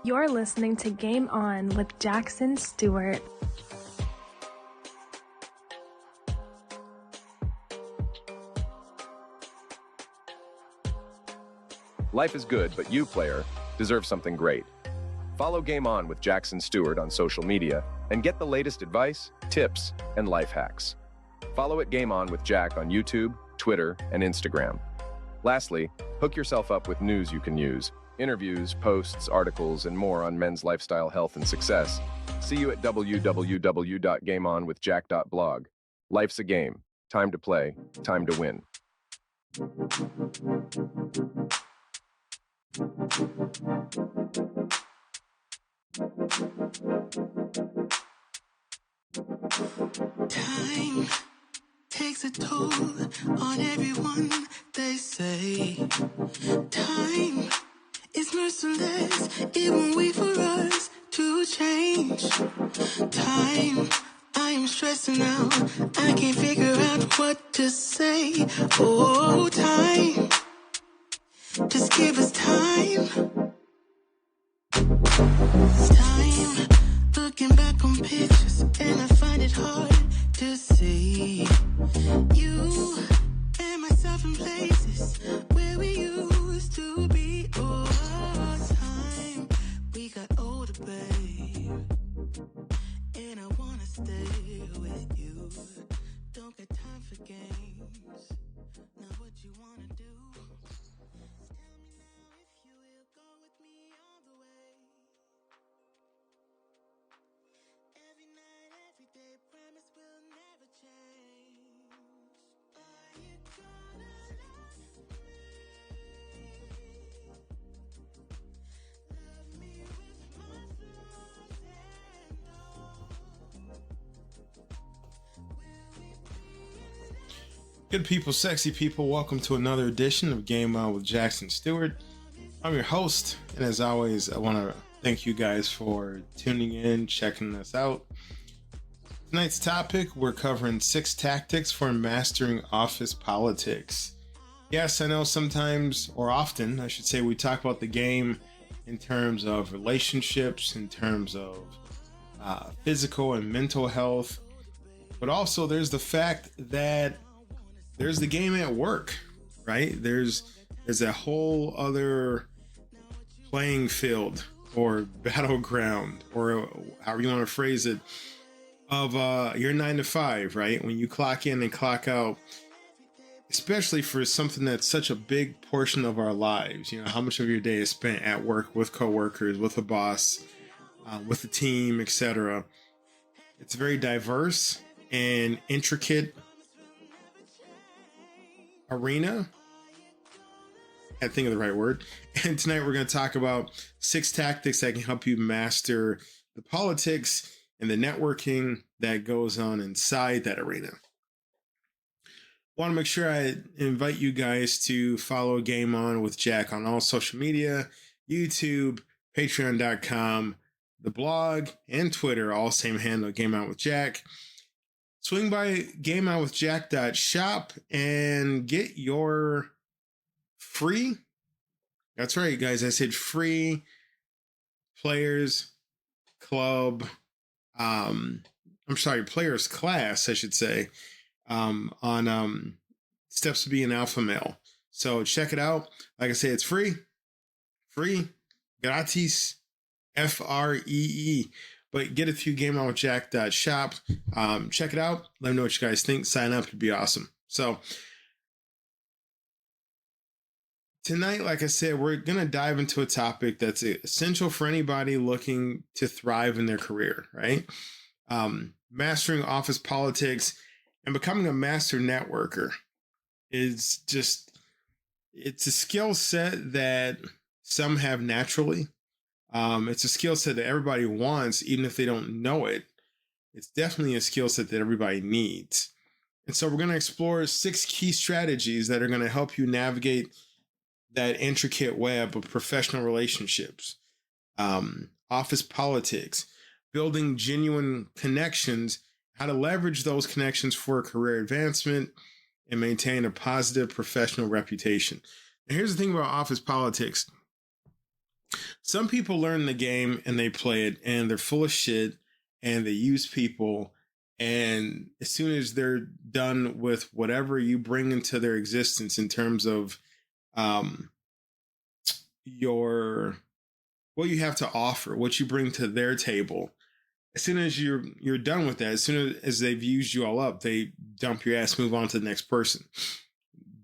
You're listening to Game On with Jackson Stuart. Life is good, but you, player, deserve something great. Follow Game On with Jackson Stuart on social media and get the latest advice, tips, and life hacks. Follow at Game On with Jack on YouTube, Twitter, and Instagram. Lastly, hook yourself up with news you can use, interviews, posts, articles, and more on men's lifestyle, health, and success. See you at www.gameonwithjack.blog. Life's a game. Time to play. Time to win. Time takes a toll on everyone, they say. Time is merciless, it won't wait for us to change. Time, I am stressing out, I can't figure out what to say. Oh, time, just give us time. Time, looking back on pictures, and I find it hard to see you and myself in places where we used to be. Oh, time, we got older, babe, and I wanna stay with you. Don't got time for games, now what you wanna do? Tell me now if you will go with me all the way. Every night, every day, promise we'll never change. Are you gonna love me with my flaws and all? Will we be Good people, sexy people, welcome to another edition of Game On with Jackson Stuart. I'm your host, and as always, I want to thank you guys for tuning in, checking us out. Tonight's topic, we're covering 6 tactics for mastering office politics. Yes, I know sometimes, or often, I should say, we talk about the game in terms of relationships, in terms of physical and mental health, but also there's the fact that there's the game at work, right? There's a whole other playing field or battleground, or however you want to phrase it, of your 9 to 5, right? When you clock in and clock out, especially for something that's such a big portion of our lives. You know, how much of your day is spent at work with coworkers, with a boss, with a team, etc. It's very diverse and intricate arena. I think of the right word. And tonight we're going to talk about 6 tactics that can help you master the politics and the networking that goes on inside that arena. Want to make sure I invite you guys to follow Game On with Jack on all social media, YouTube, patreon.com, the blog, and Twitter, all same handle, Game On with Jack. Swing by gameonwithjack.shop and get your free, that's right, guys, I said free players club, players class, I should say, on steps to be an alpha male. So check it out. Like I say, it's free, gratis, FREE. But get it through gameonwithjack.shop. Check it out. Let me know what you guys think. Sign up. It'd be awesome. So tonight, like I said, we're going to dive into a topic that's essential for anybody looking to thrive in their career, right? Mastering office politics and becoming a master networker is just, it's a skill set that some have naturally. It's a skill set that everybody wants, even if they don't know it. It's definitely a skill set that everybody needs. And so we're going to explore 6 key strategies that are going to help you navigate that intricate web of professional relationships, office politics, building genuine connections, how to leverage those connections for career advancement, and maintain a positive professional reputation. And here's the thing about office politics. Some people learn the game and they play it and they're full of shit and they use people. And as soon as they're done with whatever you bring into their existence in terms of your what you have to offer, what you bring to their table, as soon as you're done with that, as soon as they've used you all up, they dump your ass, move on to the next person.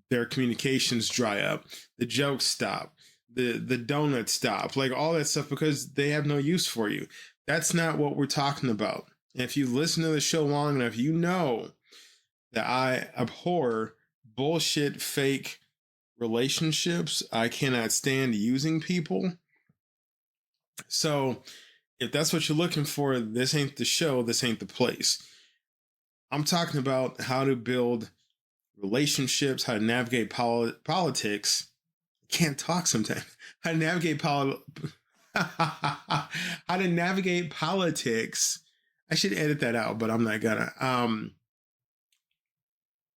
Their communications dry up, the jokes stop, the donuts stop, like all that stuff, because they have no use for you. That's not what we're talking about. And if you listen to the show long enough, you know that I abhor bullshit, fake relationships. I cannot stand using people. So if that's what you're looking for, this ain't the show. This ain't the place. I'm talking about how to build relationships, how to navigate politics. I can't talk sometimes. How to navigate how to navigate politics. I should edit that out, but I'm not gonna.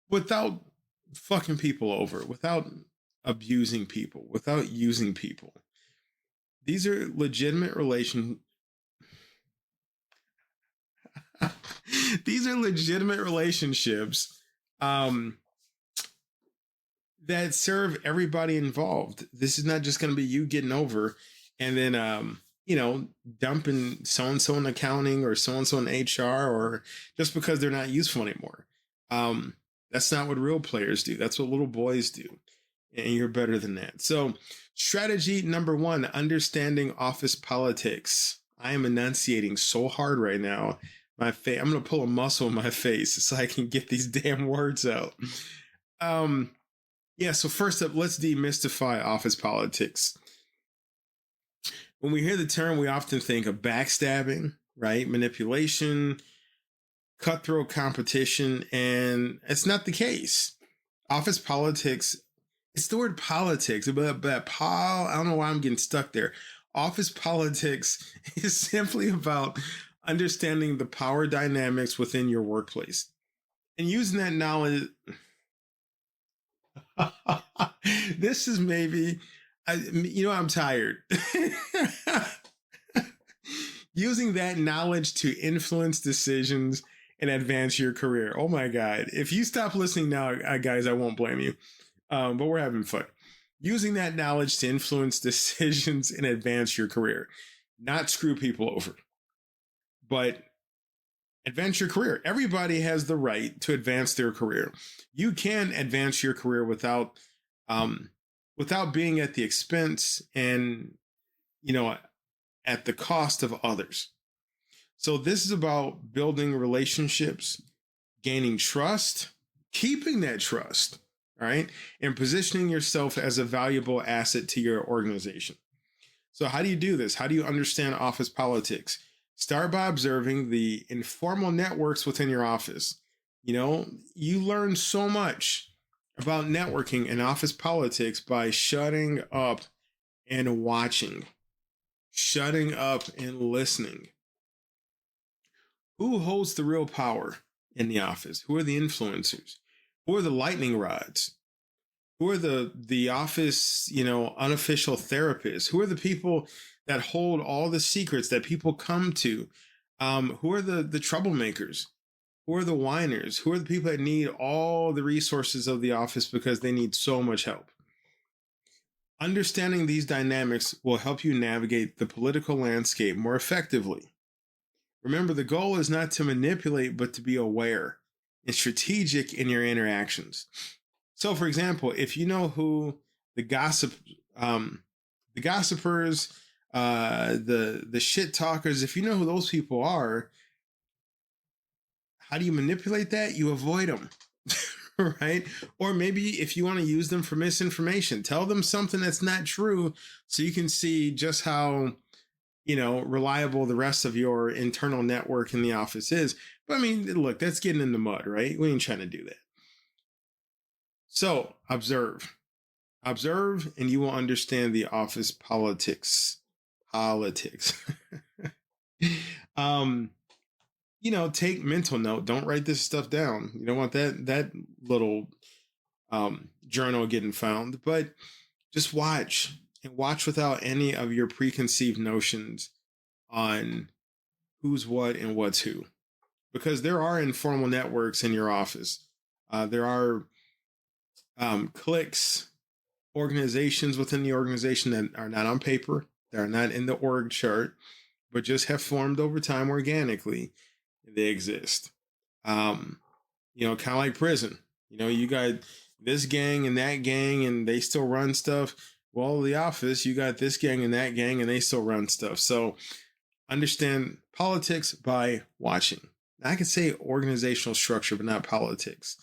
Without fucking people over, without abusing people, without using people. These are legitimate These are legitimate relationships that serve everybody involved. This is not just going to be you getting over and then, dumping so-and-so in accounting or so-and-so in HR or just because they're not useful anymore. That's not what real players do. That's what little boys do. And you're better than that. So strategy number 1, understanding office politics. I am enunciating so hard right now. I'm going to pull a muscle in my face so I can get these damn words out. So first up, let's demystify office politics. When we hear the term, we often think of backstabbing, right? Manipulation, cutthroat competition, and it's not the case. Office politics, it's the word politics, but I don't know why I'm getting stuck there. Office politics is simply about understanding the power dynamics within your workplace and using that knowledge. This is maybe, I'm tired. Using that knowledge to influence decisions and advance your career. Oh my God. If you stop listening now, guys, I won't blame you. But we're having fun. Using that knowledge to influence decisions and advance your career. Not screw people over, but advance your career. Everybody has the right to advance their career. You can advance your career without being at the expense and, at the cost of others. So this is about building relationships, gaining trust, keeping that trust, all right, and positioning yourself as a valuable asset to your organization. So how do you do this? How do you understand office politics? Start by observing the informal networks within your office. You learn so much about networking and office politics by shutting up and watching, shutting up and listening. Who holds the real power in the office? Who are the influencers? Who are the lightning rods? Who are the office, unofficial therapists? Who are the people that hold all the secrets that people come to? Who are the troublemakers? Who are the whiners? Who are the people that need all the resources of the office because they need so much help? Understanding these dynamics will help you navigate the political landscape more effectively. Remember, the goal is not to manipulate, but to be aware and strategic in your interactions. So, for example, if you know who the gossipers, the shit talkers, if you know who those people are, how do you manipulate that? You avoid them, right? Or maybe if you want to use them for misinformation, tell them something that's not true so you can see just how, reliable the rest of your internal network in the office is. But I mean, look, that's getting in the mud, right? We ain't trying to do that. So observe, and you will understand the office politics. Take mental note. Don't write this stuff down. You don't want that little journal getting found, but just watch, and watch without any of your preconceived notions on who's what and what's who. Because there are informal networks in your office. There are cliques, organizations within the organization that are not on paper, that are not in the org chart, but just have formed over time organically. They exist. Kind of like prison. You got this gang and that gang, and they still run stuff. Well, the office, you got this gang and that gang, and they still run stuff. So understand politics by watching. I could say organizational structure, but not politics.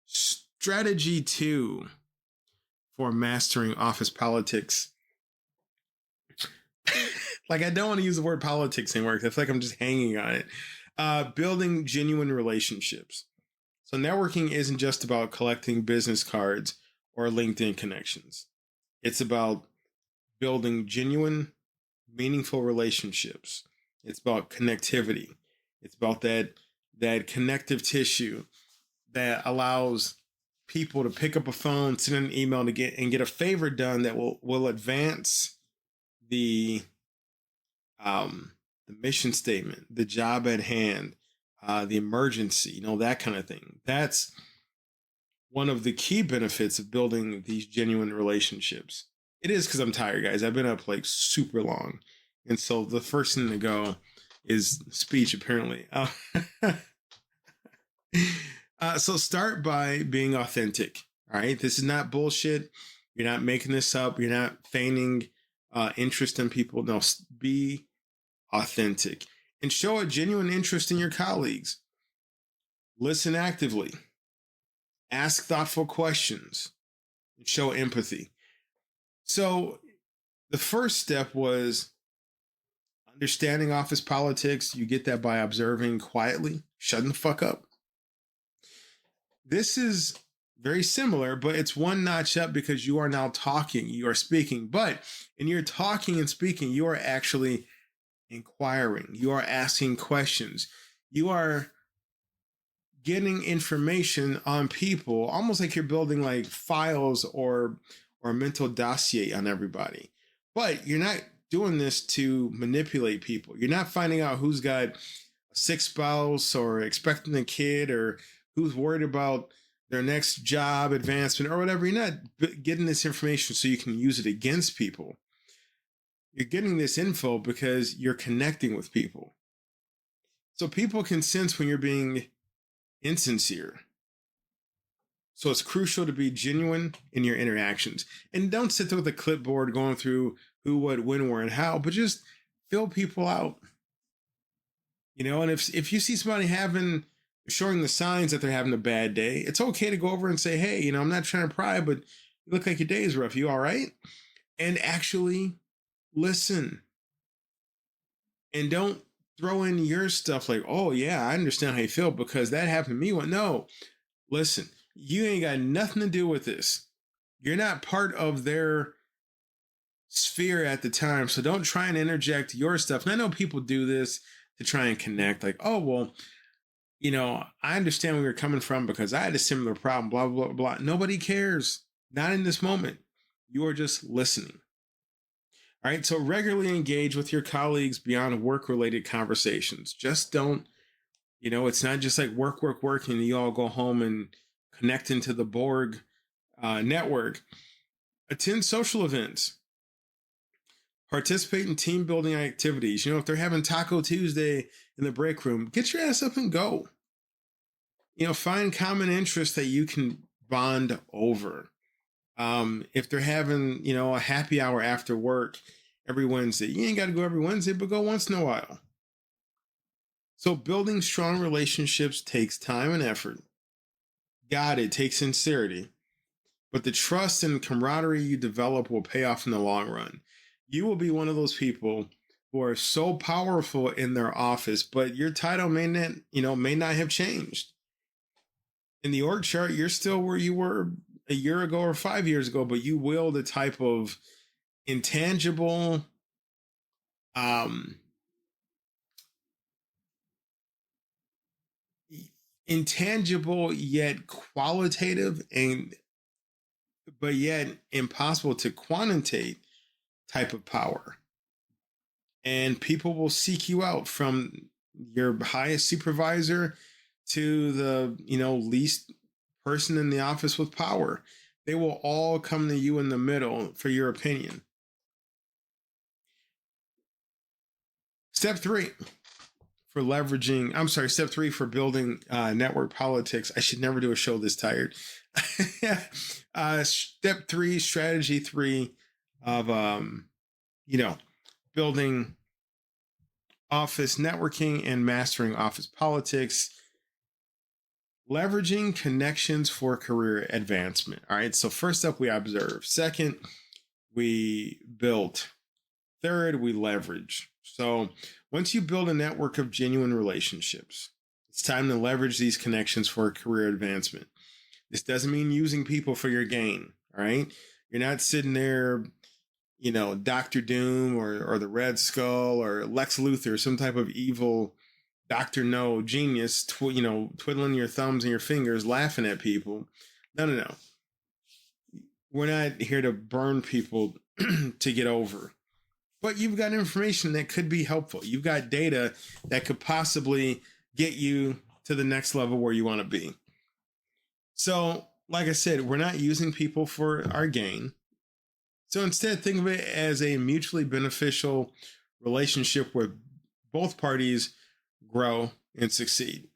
Strategy 2 for mastering office politics. Like, I don't want to use the word politics anymore because I feel like I'm just hanging on it. Building genuine relationships. So networking isn't just about collecting business cards or LinkedIn connections. It's about building genuine, meaningful relationships. It's about connectivity. It's about that connective tissue that allows people to pick up a phone, send an email to get a favor done that will advance the mission statement, the job at hand, the emergency, that kind of thing. That's one of the key benefits of building these genuine relationships. It is because I'm tired, guys. I've been up like super long. And so the first thing to go is speech, apparently. So start by being authentic. All right. This is not bullshit. You're not making this up. You're not feigning interest in people. No, be authentic and show a genuine interest in your colleagues. Listen actively. Ask thoughtful questions. And show empathy. So the first step was understanding office politics. You get that by observing quietly, shutting the fuck up. This is very similar, but it's one notch up because you are now talking, you are speaking. But in your talking and speaking, you are actually inquiring. You are asking questions. You are getting information on people, almost like you're building like files or a mental dossier on everybody. But you're not doing this to manipulate people. You're not finding out who's got a sick spouse or expecting a kid or who's worried about their next job advancement or whatever. You're not getting this information so you can use it against people. You're getting this info because you're connecting with people. So people can sense when you're being insincere. So it's crucial to be genuine in your interactions. And don't sit there with a clipboard going through who, what, when, where, and how, but just fill people out. And if you see somebody showing the signs that they're having a bad day, it's okay to go over and say, hey, I'm not trying to pry, but you look like your day is rough. You all right? And actually listen. And don't throw in your stuff like, oh yeah, I understand how you feel because that happened to me. Well, no, listen, you ain't got nothing to do with this. You're not part of their sphere at the time. So don't try and interject your stuff. And I know people do this to try and connect like, oh, well, I understand where you're coming from because I had a similar problem, blah, blah, blah, blah. Nobody cares. Not in this moment. You are just listening. All right. So regularly engage with your colleagues beyond work-related conversations. Just don't, it's not just like work, and you all go home and connect into the Borg network. Attend social events. Participate in team building activities. If they're having Taco Tuesday in the break room, get your ass up and go. Find common interests that you can bond over. If they're having, a happy hour after work every Wednesday, you ain't got to go every Wednesday, but go once in a while. So building strong relationships takes time and effort. It takes sincerity. But the trust and camaraderie you develop will pay off in the long run. You will be one of those people who are so powerful in their office, but your title may not have changed. In the org chart, you're still where you were a year ago or 5 years ago, but you wield a type of intangible, intangible yet qualitative and but yet impossible to quantitate type of power. And people will seek you out, from your highest supervisor to the, least person in the office with power. They will all come to you in the middle for your opinion. Step three for building network politics. I should never do a show this tired. Step three, strategy three of, building office networking and mastering office politics. Leveraging connections for career advancement. All right. So first up, we observe. Second, we build. Third, we leverage. So once you build a network of genuine relationships, it's time to leverage these connections for career advancement. This doesn't mean using people for your gain. All right. You're not sitting there, Dr. Doom or the Red Skull or Lex Luthor, some type of evil Dr. No genius, twiddling your thumbs and your fingers, laughing at people. No. We're not here to burn people to get over. But you've got information that could be helpful. You've got data that could possibly get you to the next level where you want to be. So, like I said, we're not using people for our gain. So instead, think of it as a mutually beneficial relationship where both parties grow and succeed.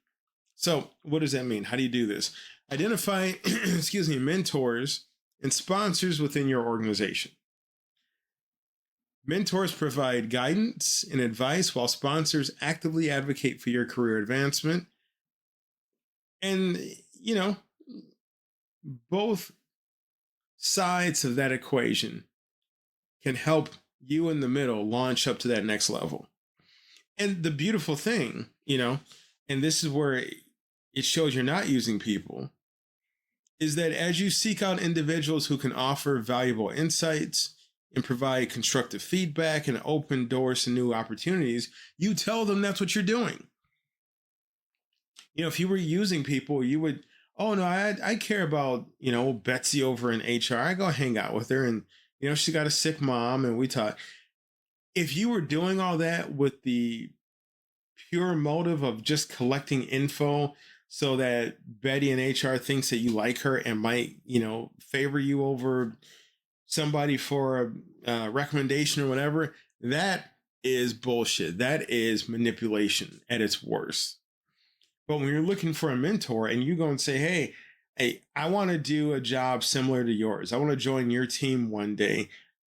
So what does that mean? How do you do this? Identify, mentors and sponsors within your organization. Mentors provide guidance and advice, while sponsors actively advocate for your career advancement. And, both sides of that equation can help you in the middle launch up to that next level. And the beautiful thing, and this is where it shows you're not using people, is that as you seek out individuals who can offer valuable insights and provide constructive feedback and open doors to new opportunities, you tell them that's what you're doing. If you were using people, you would, oh no, I care about, Betsy over in HR. I go hang out with her, and, she got a sick mom and we talk. If you were doing all that with the pure motive of just collecting info so that Betty in HR thinks that you like her and might, favor you over somebody for a recommendation or whatever, that is bullshit. That is manipulation at its worst. But when you're looking for a mentor and you go and say, hey, I want to do a job similar to yours. I want to join your team one day.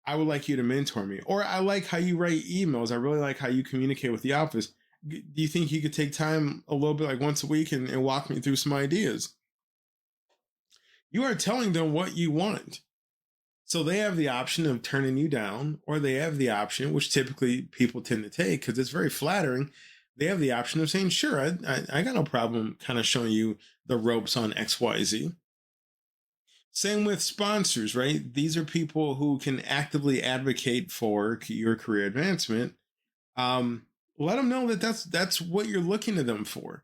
I would like you to mentor me. Or I like how you write emails. I really like how you communicate with the office. Do you think you could take time a little bit, like once a week, and walk me through some ideas? You are telling them what you want. So they have the option of turning you down, or they have the option, which typically people tend to take because it's very flattering. They have the option of saying, sure, I got no problem kind of showing you the ropes on XYZ. Same with sponsors, right? These are people who can actively advocate for your career advancement. Let them know that that's what you're looking to them for.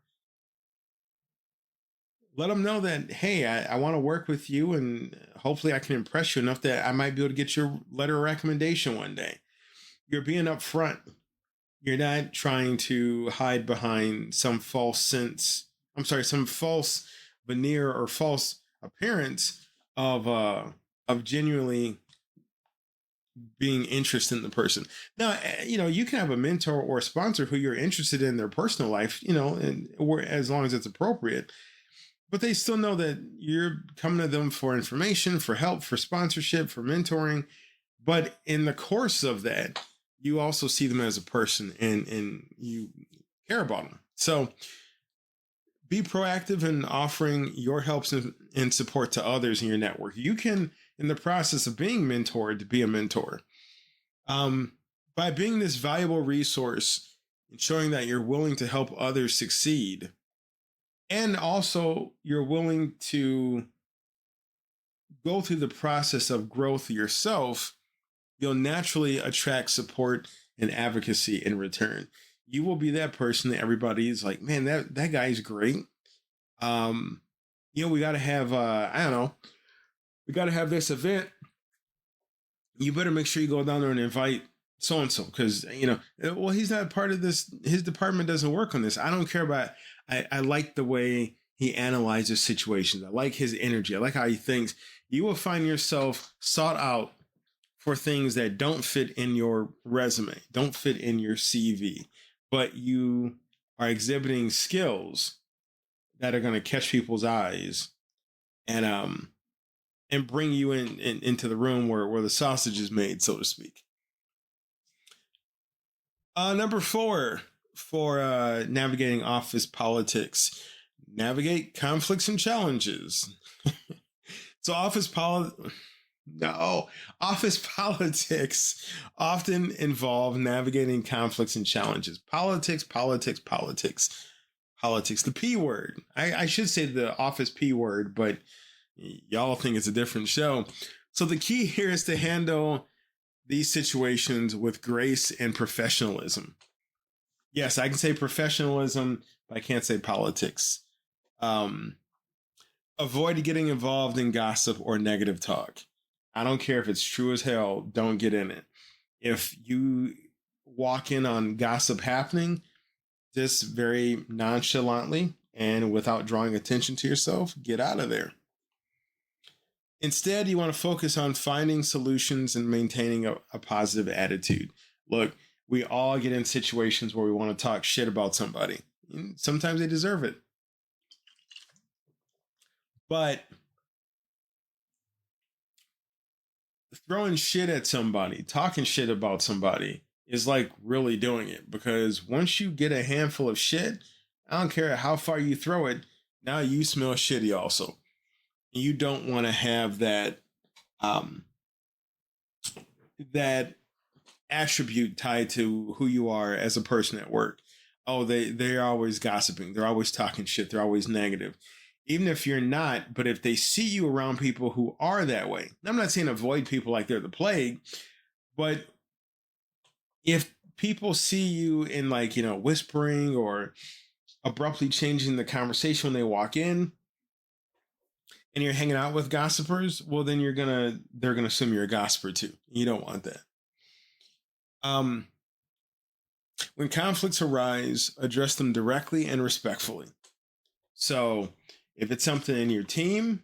Let them know that, hey, I want to work with you, and hopefully I can impress you enough that I might be able to get your letter of recommendation one day. You're being upfront. You're not trying to hide behind some false veneer or false appearance of genuinely being interested in the person. Now, you can have a mentor or a sponsor who you're interested in their personal life, as long as it's appropriate, but they still know that you're coming to them for information, for help, for sponsorship, for mentoring. But in the course of that, you also see them as a person and you care about them. So be proactive in offering your help and support to others in your network. You can, in the process of being mentored, be a mentor. By being this valuable resource and showing that you're willing to help others succeed, and also you're willing to go through the process of growth yourself, you'll naturally attract support and advocacy in return. You will be that person that everybody's like, man, that guy's great. We got to have, we got to have this event. You better make sure you go down there and invite so-and-so, because, well, he's not part of this. His department doesn't work on this. I don't care about, I like the way he analyzes situations. I like his energy. I like how he thinks. You will find yourself sought out for things that don't fit in your resume, don't fit in your CV, but you are exhibiting skills that are going to catch people's eyes and bring you into the room where the sausage is made, so to speak. Number 4 for navigating office politics: navigate conflicts and challenges. So office politics often involve navigating conflicts and challenges. Politics. The P word. I should say the office P word, but y'all think it's a different show. So the key here is to handle these situations with grace and professionalism. Yes, I can say professionalism, but I can't say politics. Avoid getting involved in gossip or negative talk. I don't care if it's true as hell, don't get in it. If you walk in on gossip happening, just very nonchalantly and without drawing attention to yourself, get out of there. Instead, you want to focus on finding solutions and maintaining a positive attitude. Look, we all get in situations where we want to talk shit about somebody. Sometimes they deserve it. But throwing shit at somebody, talking shit about somebody is like really doing it, because once you get a handful of shit, I don't care how far you throw it, now you smell shitty also. You don't want to have that that attribute tied to who you are as a person at work. Oh, they're always gossiping. They're always talking shit. They're always negative. Even if you're not, but if they see you around people who are that way, I'm not saying avoid people like they're the plague, but if people see you in whispering or abruptly changing the conversation when they walk in, and you're hanging out with gossipers, well, then they're gonna assume you're a gossiper too. You don't want that. When conflicts arise, address them directly and respectfully. So if it's something in your team,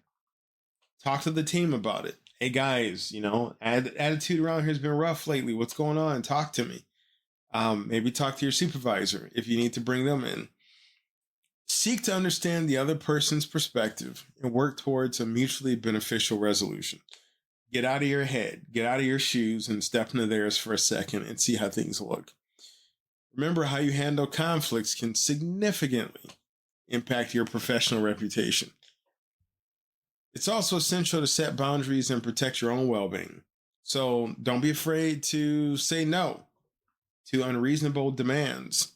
talk to the team about it. Hey guys, attitude around here has been rough lately. What's going on? Talk to me. Maybe talk to your supervisor if you need to bring them in. Seek to understand the other person's perspective and work towards a mutually beneficial resolution. Get out of your head, get out of your shoes, and step into theirs for a second and see how things look. Remember, how you handle conflicts can significantly impact your professional reputation. It's also essential to set boundaries and protect your own well-being. So don't be afraid to say no to unreasonable demands,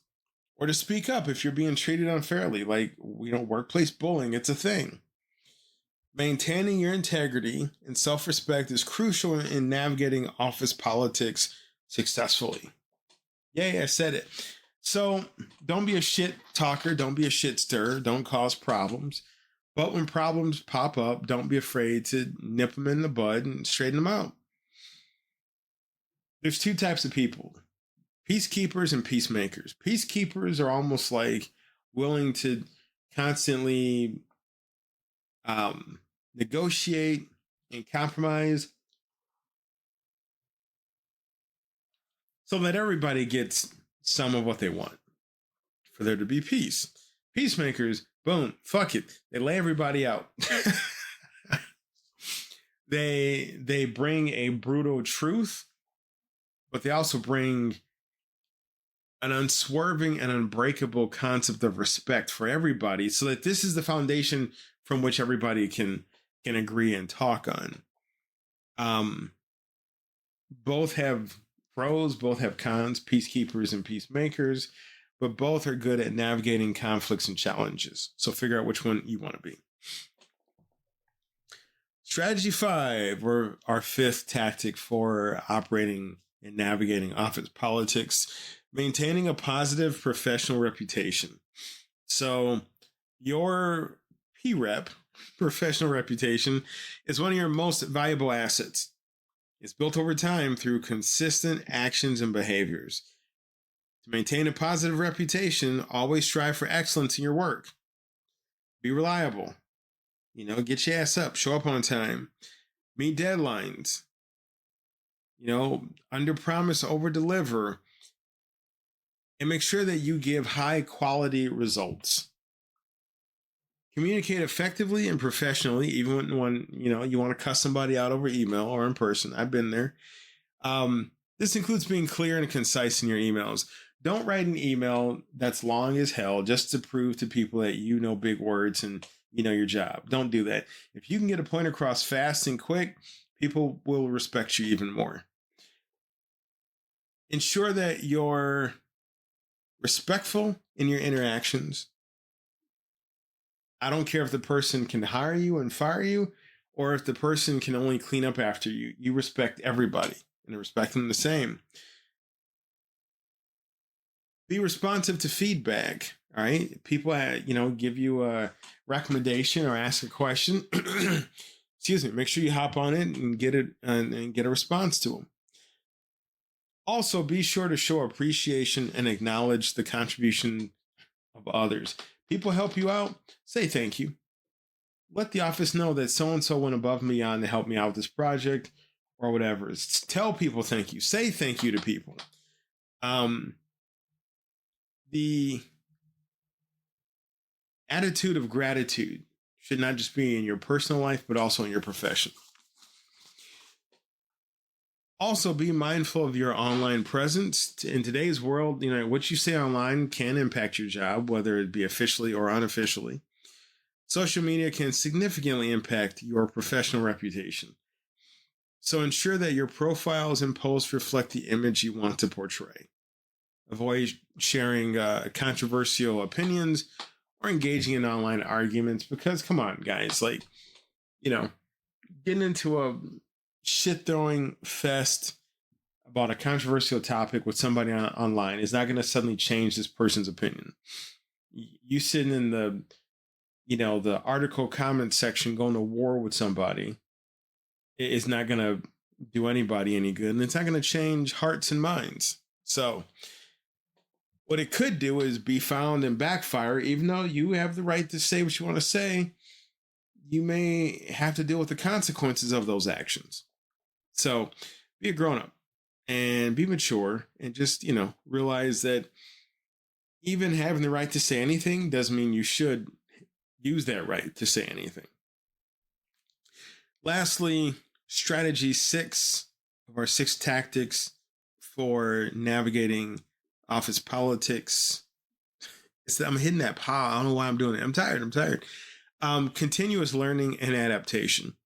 or to speak up if you're being treated unfairly, like, workplace bullying. It's a thing. Maintaining your integrity and self-respect is crucial in navigating office politics successfully. Yeah, I said it. So don't be a shit talker. Don't be a shit stirrer. Don't cause problems. But when problems pop up, don't be afraid to nip them in the bud and straighten them out. There's 2 types of people: peacekeepers and peacemakers. Peacekeepers are almost like willing to constantly negotiate and compromise so that everybody gets some of what they want, for there to be peace. Peacemakers, boom, fuck it. They lay everybody out. They bring a brutal truth, but they also bring an unswerving and unbreakable concept of respect for everybody, so that this is the foundation from which everybody can agree and talk on. Both have pros, both have cons, peacekeepers and peacemakers, but both are good at navigating conflicts and challenges. So figure out which one you want to be. Strategy 5, or our 5th tactic for operating and navigating office politics: maintaining a positive professional reputation. So your P rep, professional reputation is one of your most valuable assets. It's built over time through consistent actions and behaviors. To maintain a positive reputation, always strive for excellence in your work. Be reliable. Get your ass up, show up on time, meet deadlines, under promise, over deliver, and make sure that you give high quality results. Communicate effectively and professionally, even when you want to cuss somebody out over email or in person. I've been there. This includes being clear and concise in your emails. Don't write an email that's long as hell just to prove to people that you know big words and you know your job. Don't do that. If you can get a point across fast and quick, people will respect you even more. Ensure that you're respectful in your interactions. I don't care if the person can hire you and fire you, or if the person can only clean up after you. You respect everybody and respect them the same. Be responsive to feedback. All right. People, give you a recommendation or ask a question. Excuse me. Make sure you hop on it and get it and get a response to them. Also, be sure to show appreciation and acknowledge the contribution of others. People help you out, say thank you. Let the office know that so-and-so went above and beyond to help me out with this project or whatever. Tell people thank you. Say thank you to people. The attitude of gratitude should not just be in your personal life, but also in your profession. Also, be mindful of your online presence. In today's world, what you say online can impact your job, whether it be officially or unofficially. Social media can significantly impact your professional reputation. So ensure that your profiles and posts reflect the image you want to portray. Avoid sharing controversial opinions or engaging in online arguments because, come on, guys, getting into a shit-throwing fest about a controversial topic with somebody online is not going to suddenly change this person's opinion. You sitting in the article comment section going to war with somebody is not going to do anybody any good, and it's not going to change hearts and minds. So what it could do is be found and backfire. Even though you have the right to say what you want to say, you may have to deal with the consequences of those actions. So be a grown-up and be mature and just, realize that even having the right to say anything doesn't mean you should use that right to say anything. Lastly, strategy 6 of our 6 tactics for navigating office politics. I'm hitting that paw. I don't know why I'm doing it. I'm tired. Continuous learning and adaptation.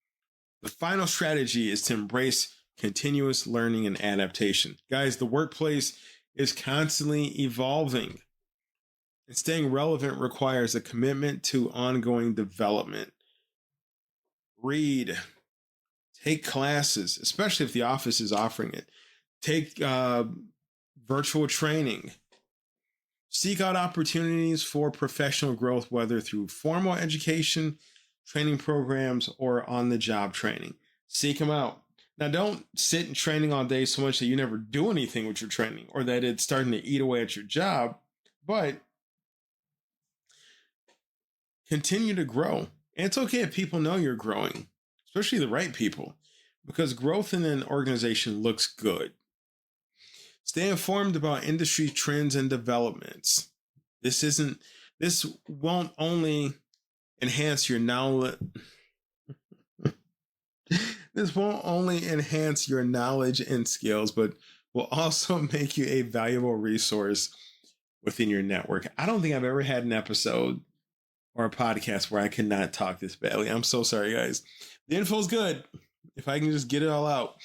The final strategy is to embrace continuous learning and adaptation. Guys, the workplace is constantly evolving, and staying relevant requires a commitment to ongoing development. Read, take classes, especially if the office is offering it. Take virtual training. Seek out opportunities for professional growth, whether through formal education, training programs, or on-the-job training. Seek them out. Now, don't sit in training all day so much that you never do anything with your training or that it's starting to eat away at your job, but continue to grow. And it's okay if people know you're growing, especially the right people, because growth in an organization looks good. Stay informed about industry trends and developments. This won't only enhance your knowledge. This won't only enhance your knowledge and skills, but will also make you a valuable resource within your network. I don't think I've ever had an episode or a podcast where I could not talk this badly. I'm so sorry, guys. The info's good. If I can just get it all out.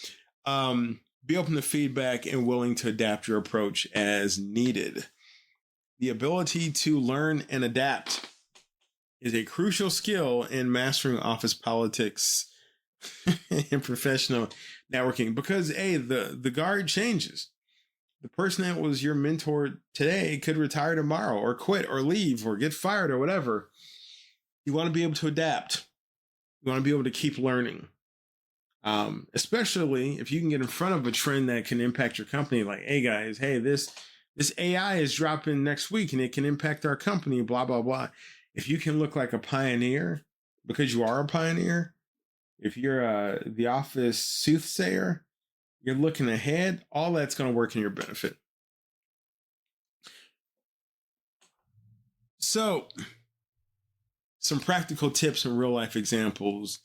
Be open to feedback and willing to adapt your approach as needed. The ability to learn and adapt is a crucial skill in mastering office politics and professional networking because, the guard changes. The person that was your mentor today could retire tomorrow or quit or leave or get fired or whatever. You want to be able to adapt. You want to be able to keep learning. Especially if you can get in front of a trend that can impact your company. Like, hey guys, hey, this AI is dropping next week and it can impact our company, blah, blah, blah. If you can look like a pioneer because you are a pioneer, if you're the office soothsayer, you're looking ahead, all that's going to work in your benefit. So, some practical tips and real life examples.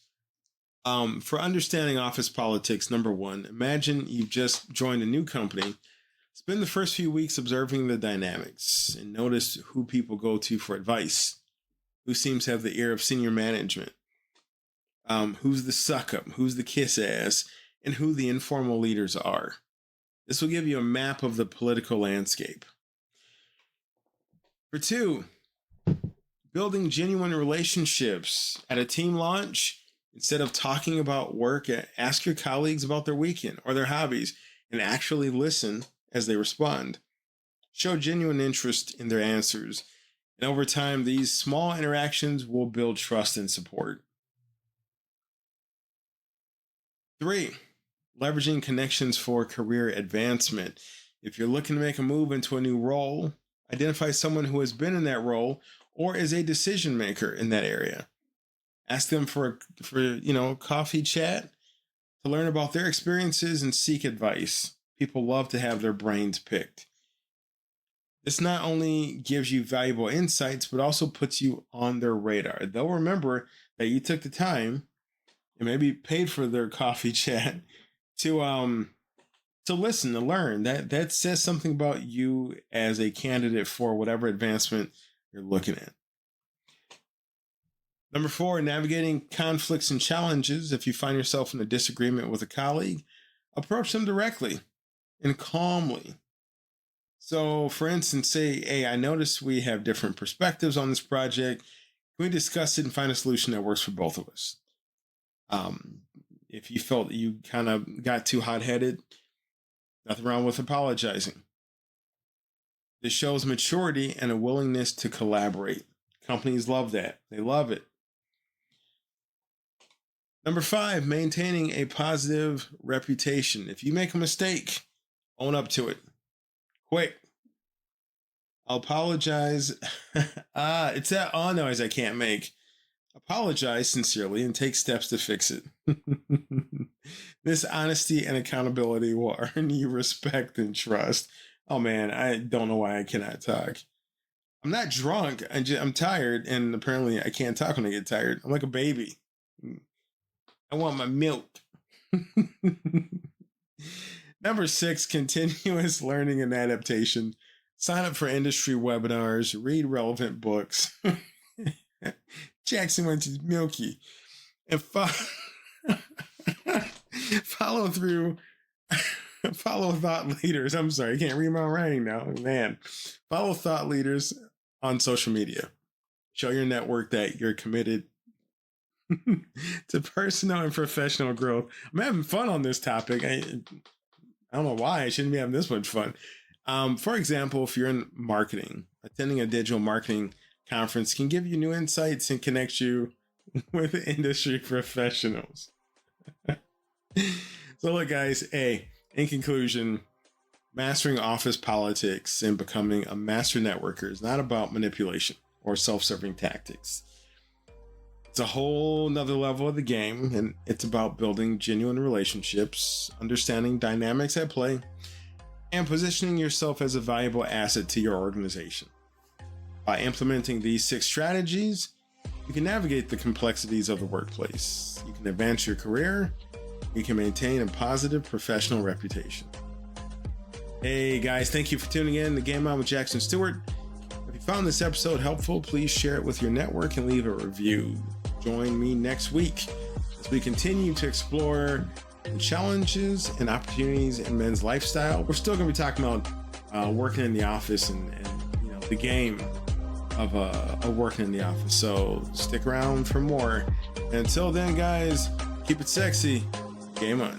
For understanding office politics, number one, imagine you've just joined a new company. Spend the first few weeks observing the dynamics and notice who people go to for advice, who seems to have the ear of senior management, who's the suck up, who's the kiss ass, and who the informal leaders are. This will give you a map of the political landscape. For two, building genuine relationships at a team launch. Instead of talking about work, ask your colleagues about their weekend or their hobbies and actually listen as they respond. Show genuine interest in their answers. And over time, these small interactions will build trust and support. 3, leveraging connections for career advancement. If you're looking to make a move into a new role, identify someone who has been in that role or is a decision maker in that area. Ask them for coffee chat to learn about their experiences and seek advice. People love to have their brains picked. This not only gives you valuable insights, but also puts you on their radar. They'll remember that you took the time and maybe paid for their coffee chat to listen, to learn. That says something about you as a candidate for whatever advancement you're looking at. Number 4, navigating conflicts and challenges. If you find yourself in a disagreement with a colleague, approach them directly and calmly. So, for instance, say, hey, I noticed we have different perspectives on this project. Can we discuss it and find a solution that works for both of us? If you felt that you kind of got too hot-headed, nothing wrong with apologizing. This shows maturity and a willingness to collaborate. Companies love that. They love it. Number 5, maintaining a positive reputation. If you make a mistake, own up to it. Quick. I'll apologize. It's that noise I can't make. Apologize sincerely and take steps to fix it. This honesty and accountability will earn you respect and trust. Oh man, I don't know why I cannot talk. I'm not drunk. I'm tired, and apparently I can't talk when I get tired. I'm like a baby. I want my milk. Number 6, continuous learning and adaptation. Sign up for industry webinars, read relevant books. Jackson went to Milky. And follow thought leaders. I'm sorry, I can't read my writing now. Man. Follow thought leaders on social media. Show your network that you're committed to personal and professional growth. I'm having fun on this topic. I don't know why I shouldn't be having this much fun. For example, if you're in marketing, attending a digital marketing conference can give you new insights and connect you with industry professionals. So look, guys, in conclusion, mastering office politics and becoming a master networker is not about manipulation or self-serving tactics. It's a whole nother level of the game, and it's about building genuine relationships, understanding dynamics at play, and positioning yourself as a valuable asset to your organization. By implementing these 6 strategies, you can navigate the complexities of the workplace. You can advance your career. You can maintain a positive professional reputation. Hey guys, thank you for tuning in to Game On with Jackson Stuart. If you found this episode helpful, please share it with your network and leave a review. Join me next week as we continue to explore the challenges and opportunities in men's lifestyle. We're still going to be talking about working in the office and the game of working in the office. So stick around for more. And until then, guys, keep it sexy. Game on.